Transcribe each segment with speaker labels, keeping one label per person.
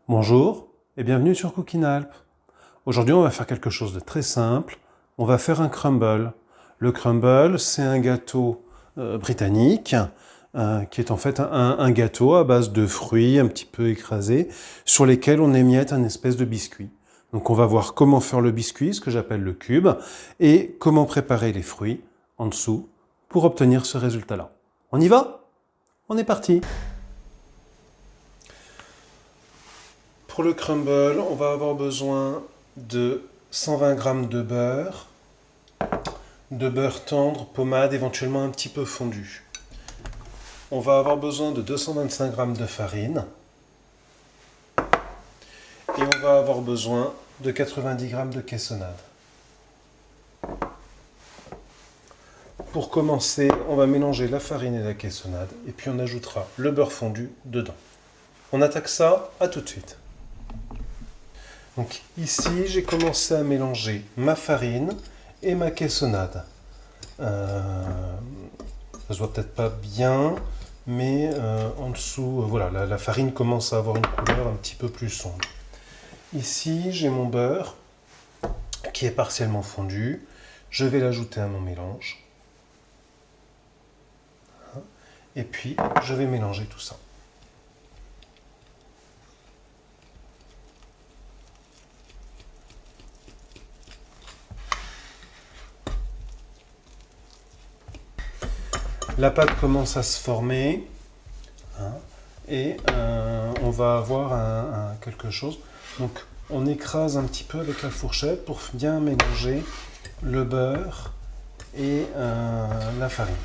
Speaker 1: Bonjour et bienvenue sur Cooking Alp. Aujourd'hui, on va faire quelque chose de très simple. On va faire un crumble. Le crumble, c'est un gâteau britannique qui est en fait un gâteau à base de fruits un petit peu écrasés sur lesquels on émiette un espèce de biscuit. Donc on va voir comment faire le biscuit, ce que j'appelle le cube, et comment préparer les fruits en dessous pour obtenir ce résultat-là. On y va? On est parti! Pour le crumble, on va avoir besoin de 120 g de beurre tendre, pommade, éventuellement un petit peu fondu. On va avoir besoin de 225 g de farine. Et on va avoir besoin de 90 g de caissonade. Pour commencer, on va mélanger la farine et la caissonade, et puis on ajoutera le beurre fondu dedans. On attaque ça, à tout de suite. Donc ici, j'ai commencé à mélanger ma farine et ma caissonade. Ça se voit peut-être pas bien, mais en dessous, voilà, la farine commence à avoir une couleur un petit peu plus sombre. Ici, j'ai mon beurre qui est partiellement fondu. Je vais l'ajouter à mon mélange. Et puis, je vais mélanger tout ça. La pâte commence à se former et on va avoir quelque chose. Donc on écrase un petit peu avec la fourchette pour bien mélanger le beurre et la farine.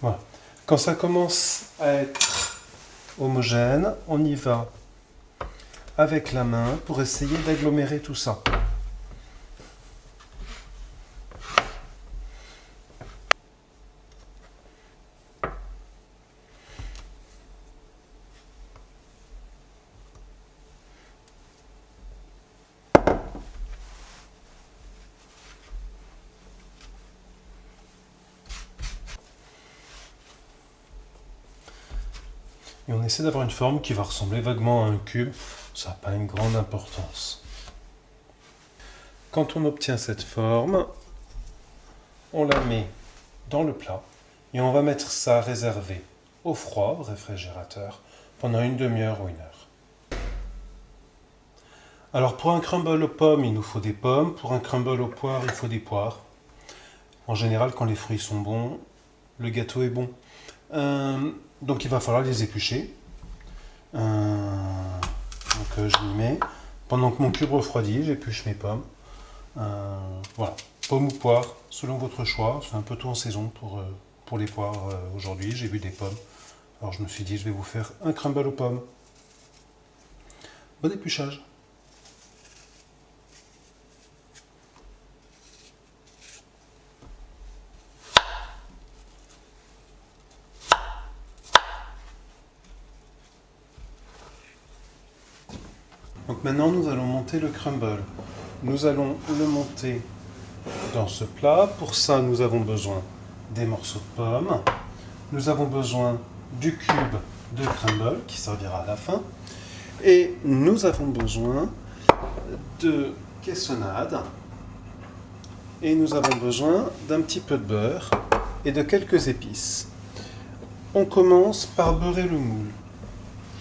Speaker 1: Voilà. Quand ça commence à être homogène, on y va avec la main pour essayer d'agglomérer tout ça. Et on essaie d'avoir une forme qui va ressembler vaguement à un cube. Ça n'a pas une grande importance. Quand on obtient cette forme, on la met dans le plat et on va mettre ça réservé au froid, au réfrigérateur, pendant une demi-heure ou une heure. Alors pour un crumble aux pommes, il nous faut des pommes. Pour un crumble aux poires, il faut des poires. En général, quand les fruits sont bons, le gâteau est bon. Donc il va falloir les éplucher. Donc je m'y mets. Pendant que mon cube refroidit, j'épluche mes pommes. Voilà, pommes ou poires, selon votre choix. C'est un peu tout en saison pour les poires aujourd'hui. J'ai vu des pommes. Alors je me suis dit, je vais vous faire un crumble aux pommes. Bon épluchage. Donc maintenant, nous allons monter le crumble. Nous allons le monter dans ce plat. Pour ça, nous avons besoin des morceaux de pommes. Nous avons besoin du cube de crumble qui servira à la fin. Et nous avons besoin de caissonade. Et nous avons besoin d'un petit peu de beurre et de quelques épices. On commence par beurrer le moule.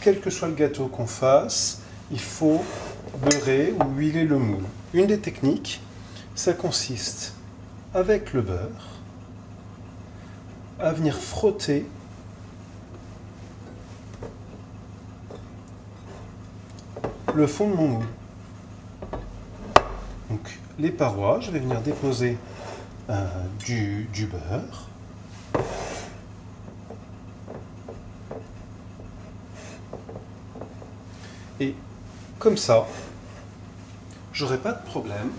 Speaker 1: Quel que soit le gâteau qu'on fasse, il faut beurrer ou huiler le moule. Une des techniques, ça consiste, avec le beurre, à venir frotter le fond de mon moule. Donc les parois, je vais venir déposer du beurre. Et comme ça, j'aurai pas de problème.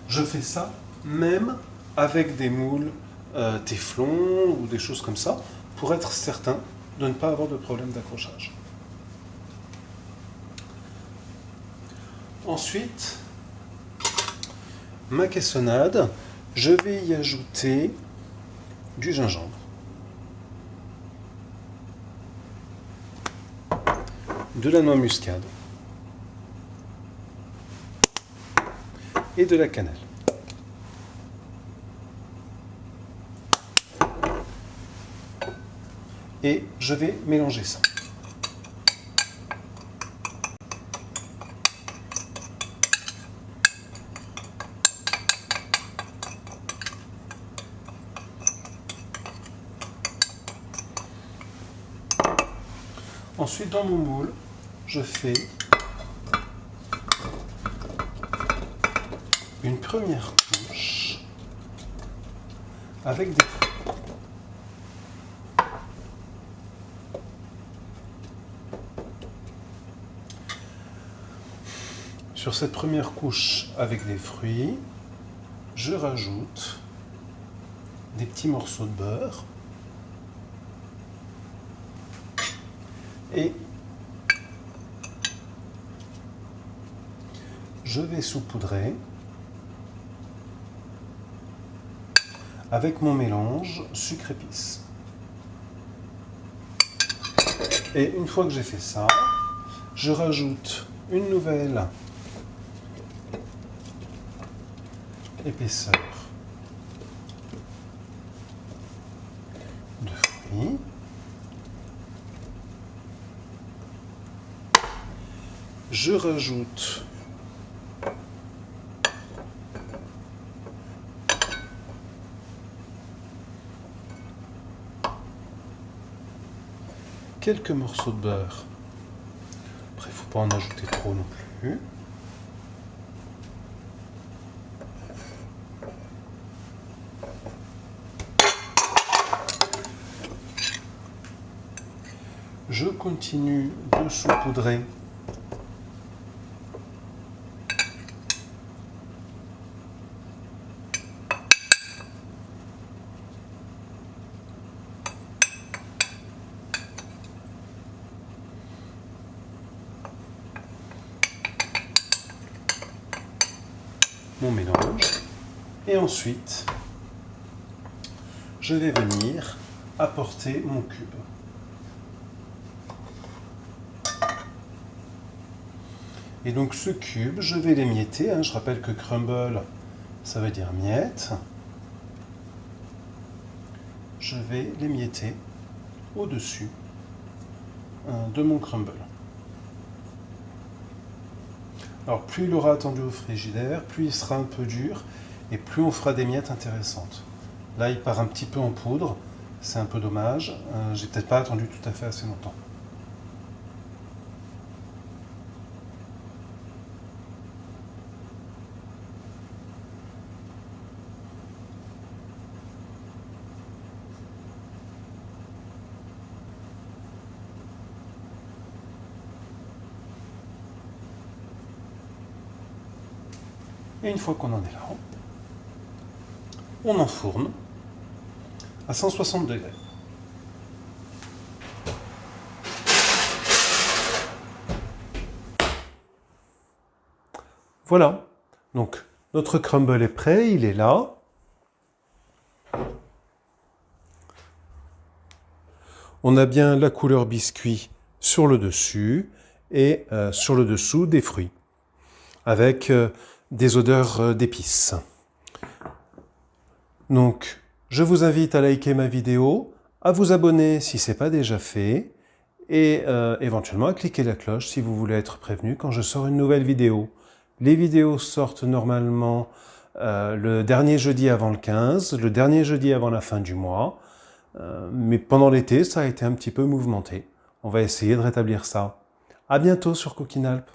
Speaker 1: Je fais ça même avec des moules téflon ou des choses comme ça, pour être certain de ne pas avoir de problème d'accrochage. Ensuite, ma caissonade, je vais y ajouter du gingembre. de la noix muscade et de la cannelle. Et je vais mélanger ça. Ensuite, dans mon moule, je fais une première couche avec des fruits. Sur cette première couche avec des fruits, je rajoute des petits morceaux de beurre et je vais saupoudrer avec mon mélange sucre-épice. Et une fois que j'ai fait ça, je rajoute une nouvelle épaisseur de fruits. Je rajoute quelques morceaux de beurre. Après, il ne faut pas en ajouter trop non plus. Je continue de saupoudrer mon mélange et ensuite je vais venir apporter mon cube. Et donc ce cube, je vais l'émietter. Je rappelle que crumble, ça veut dire miette. Je vais l'émietter au-dessus de mon crumble. Alors plus il aura attendu au frigidaire, plus il sera un peu dur et plus on fera des miettes intéressantes. Là il part un petit peu en poudre, c'est un peu dommage. J'ai peut-être pas attendu tout à fait assez longtemps. Et une fois qu'on en est là, on enfourne à 160 degrés. Voilà, donc notre crumble est prêt, il est là. On a bien la couleur biscuit sur le dessus et sur le dessous des fruits, avec des odeurs d'épices. Donc, je vous invite à liker ma vidéo, à vous abonner si ce n'est pas déjà fait, et éventuellement à cliquer la cloche si vous voulez être prévenu quand je sors une nouvelle vidéo. Les vidéos sortent normalement le dernier jeudi avant le 15, le dernier jeudi avant la fin du mois, mais pendant l'été, ça a été un petit peu mouvementé. On va essayer de rétablir ça. À bientôt sur Cooking Alp.